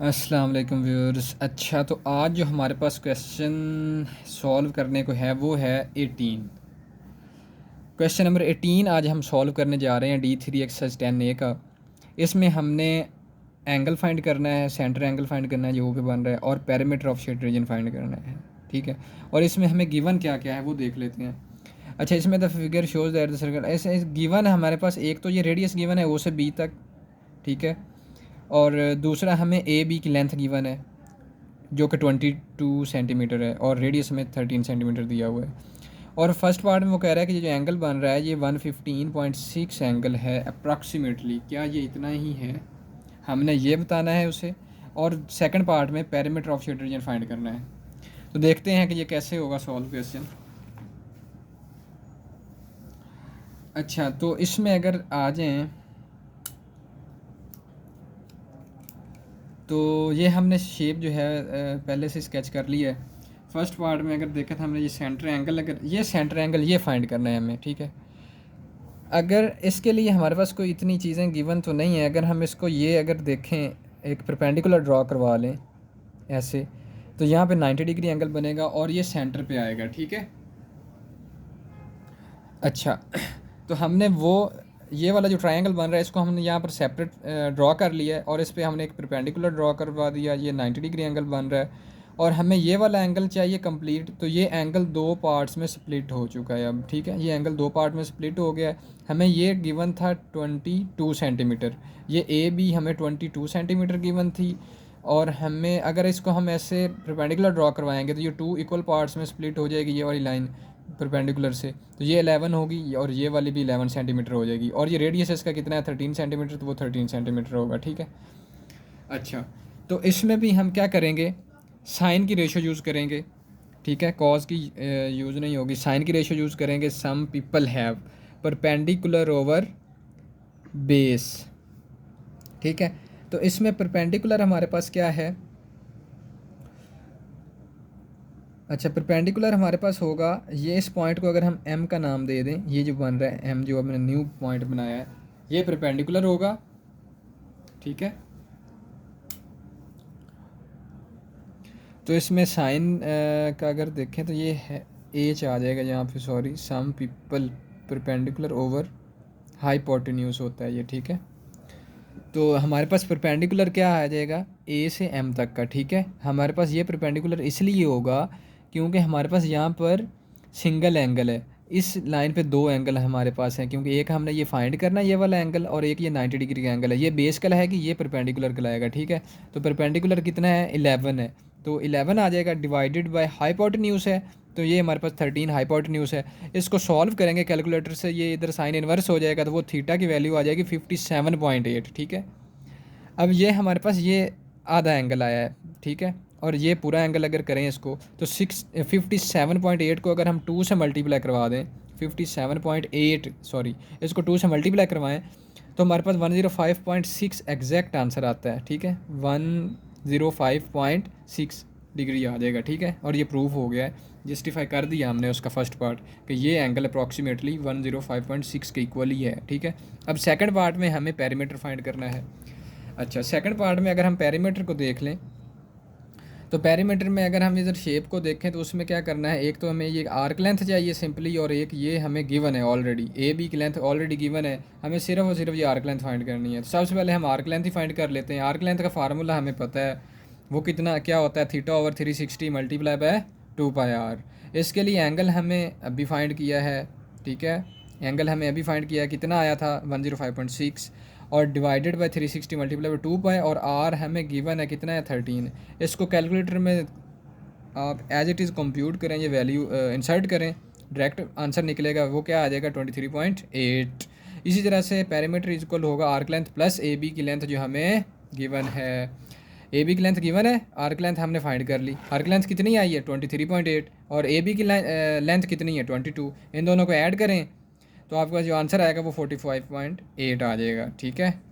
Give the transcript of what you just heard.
अस्सलाम वालेकुम व्यूअर्स। अच्छा, तो आज जो हमारे पास क्वेश्चन सॉल्व करने को है वो है 18। क्वेश्चन नंबर 18 आज हम सॉल्व करने जा रहे हैं D3 एक्सरसाइज 10A का। इसमें हमने एंगल फाइंड करना है, सेंटर एंगल फाइंड करना है जो वो पे बन रहा है, और perimeter of shade region find करना है। ठीक है, और इसमें हमें गिवन क्या क्या है वो देख लेते हैं। अच्छा, इसमें the figure shows that the circle, ऐसे गिवन है हमारे पास। एक तो ये रेडियस गिवन है O से B तक, ठीक है, और दूसरा हमें ए बी की लेंथ गिवन है जो कि 22 सेंटीमीटर है, और रेडियस में 13 सेंटीमीटर दिया हुआ है। और फर्स्ट पार्ट में वो कह रहा है कि जो एंगल बन रहा है ये 115.6 एंगल है अप्रॉक्सीमेटली। क्या ये इतना ही है, हमने ये बताना है उसे। और सेकंड पार्ट में perimeter of shade region find करना है। तो देखते हैं कि ये कैसे होगा सॉल्व क्वेश्चन। अच्छा, तो इसमें अगर आ जाएं तो ये हमने शेप जो है पहले से स्केच कर ली है। फर्स्ट पार्ट में अगर देखा था हमने, ये सेंटर एंगल, अगर ये सेंटर एंगल ये फाइंड करना है हमें, ठीक है। अगर इसके लिए हमारे पास कोई इतनी चीज़ें गिवन तो नहीं है, अगर हम इसको ये अगर देखें, एक परपेंडिकुलर ड्रॉ करवा लें ऐसे, तो यहाँ पे 90 डिग्री एंगल बनेगा और ये सेंटर पे आएगा, ठीक है। अच्छा, तो हमने वो ये वाला जो ट्रायंगल बन रहा है इसको हमने यहाँ पर सेपरेट ड्रॉ कर लिया है, और इस पर हमने एक परपेंडिकुलर ड्रॉ करवा दिया। ये 90 डिग्री एंगल बन रहा है, और हमें ये वाला एंगल चाहिए कंप्लीट। तो ये एंगल दो पार्ट्स में स्प्लिट हो चुका है अब, ठीक है। ये एंगल दो पार्ट में स्प्लिट हो गया है। हमें ये गिवन था 22 सेंटीमीटर, ये ए बी हमें 22 सेंटीमीटर गिवन थी। और हमें अगर इसको हम ऐसे परपेंडिकुलर ड्रॉ करवाएंगे तो ये टू इक्वल पार्ट्स में स्प्लिट हो जाएगी ये वाली लाइन परपेंडिकुलर से। तो ये 11 होगी और ये वाली भी 11 सेंटीमीटर हो जाएगी, और ये रेडियस इसका कितना है 13 सेंटीमीटर, तो वो 13 सेंटीमीटर होगा, ठीक है। अच्छा, तो इसमें भी हम क्या करेंगे, साइन की रेशो यूज़ करेंगे, ठीक है। कॉज की यूज़ नहीं होगी, साइन की रेशो यूज़ करेंगे। Some people have perpendicular over base, ठीक है। तो इसमें परपेंडिकुलर हमारे पास क्या है, अच्छा, परपेंडिकुलर हमारे पास होगा ये, इस पॉइंट को अगर हम m का नाम दे दें, ये जो बन रहा है m जो हमने न्यू पॉइंट बनाया है, ये परपेंडिकुलर होगा, ठीक है। तो इसमें साइन का अगर देखें तो ये है h आ जाएगा यहाँ पे, sorry, some people perpendicular over hypotenuse होता है ये, ठीक है। तो हमारे पास परपेंडिकुलर क्या आ जाएगा, a से m तक का, ठीक है। हमारे पास ये परपेंडिकुलर इसलिए होगा क्योंकि हमारे पास यहाँ पर सिंगल एंगल है। इस लाइन पे दो एंगल हमारे पास हैं, क्योंकि एक हमने ये फाइंड करना है ये वाला एंगल, और एक ये 90 डिग्री का एंगल है। ये बेस कहलाएगी, ये परपेंडिकुलर कहलाएगा, ठीक है। तो परपेंडिकुलर कितना है, 11 है। तो 11 आ जाएगा, डिवाइडेड बाय हाइपोटेन्यूज है, तो ये हमारे पास 13 हाइपोटेन्यूज है। इसको सॉल्व करेंगे कैलकुलेटर से, ये इधर साइन इन्वर्स हो जाएगा, तो वो थीटा की वैल्यू आ जाएगी 57.8, ठीक है। अब ये हमारे पास ये आधा एंगल आया है, ठीक है। और ये पूरा एंगल अगर करें इसको, तो 57.8 को अगर हम 2 से मल्टीप्लाई करवा दें, 57.8 सॉरी, इसको 2 से मल्टीप्लाई करवाएं तो हमारे पास 105.6 एग्जैक्ट आंसर आता है, ठीक है। 105.6 डिग्री आ जाएगा, ठीक है। और ये प्रूफ हो गया है, जस्टिफाई कर दिया हमने उसका फर्स्ट पार्ट कि ये एंगल अप्रॉक्सीमेटली 105.6 के इक्वल ही है, ठीक है। अब सेकंड पार्ट में हमें पेरीमीटर फाइंड करना है। अच्छा, सेकंड पार्ट में अगर हम पेरीमीटर को देख लें, तो पेरीमीटर में अगर हम इधर शेप को देखें तो उसमें क्या करना है, एक तो हमें ये आर्क लेंथ चाहिए सिंपली, और एक ये हमें गिवन है ऑलरेडी, ए बी की लेंथ ऑलरेडी गिवन है, हमें सिर्फ और सिर्फ ये आर्क लेंथ फाइंड करनी है। तो सबसे पहले हम आर्क लेंथ ही फाइंड कर लेते हैं। आर्क लेंथ का फार्मूला हमें पता है, वो कितना क्या होता है, theta over 360 multiply by 2πr। इसके लिए एंगल हमें अभी फाइंड किया है, ठीक है। एंगल हमें अभी फाइंड किया, कितना आया था 105.6, और डिवाइडेड बाय 360 मल्टीप्लाई बाय 2π, और आर हमें गिवन है कितना है 13। इसको कैलकुलेटर में आप एज इट इज़ कंप्यूट करें, ये वैल्यू इंसर्ट करें, डायरेक्ट आंसर निकलेगा, वो क्या आ जाएगा 23.8। इसी तरह से पेरीमीटर इक्वल होगा arc length plus A B की लेंथ जो हमें गिवन है। ए बी की लेंथ गिवन है, आर्क लेंथ हमने फाइंड कर ली। आर्क लेंथ कितनी आई है 23.8, और ए बी की लेंथ कितनी है 22। इन दोनों को ऐड करें तो आपका जो आंसर आएगा वो 45.8 आ जाएगा, ठीक है।